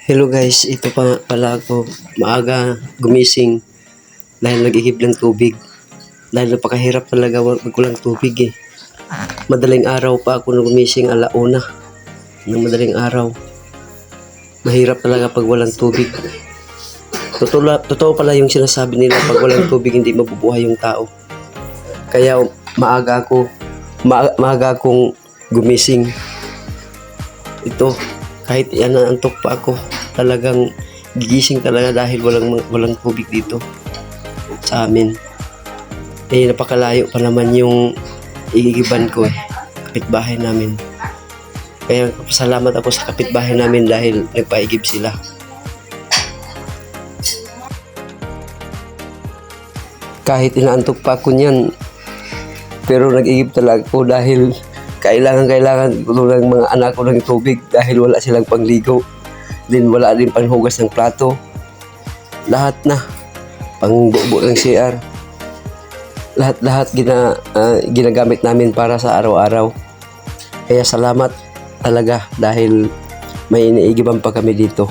Hello guys, ito pa pala ako maaga gumising dahil nag-ihip ng tubig. Dahil napakahirap talaga wag kulang tubig eh. Madaling araw pa ako gumising 1:00 ng madaling araw. Mahirap talaga pag walang tubig. Totoo pala yung sinasabi nila pag walang tubig hindi mabubuhay yung tao. Kaya maaga akong gumising. Ito, kahit antok pa ako, talagang gigising talaga dahil walang tubig dito sa amin. Napakalayo pa naman yung igigiban ko kapitbahay namin. Kaya salamat ako sa kapitbahay namin dahil nagpaigib sila. Kahit inaantok pa ako niyan, pero nag-igib talaga ako dahil kailangan ko ng mga anak ko ng tubig dahil wala silang pangligo. Din wala din panghugas ng plato. Lahat na pangbubo ng CR. Lahat ginagamit namin para sa araw-araw. Kaya salamat talaga dahil may iniigiban pa kami dito.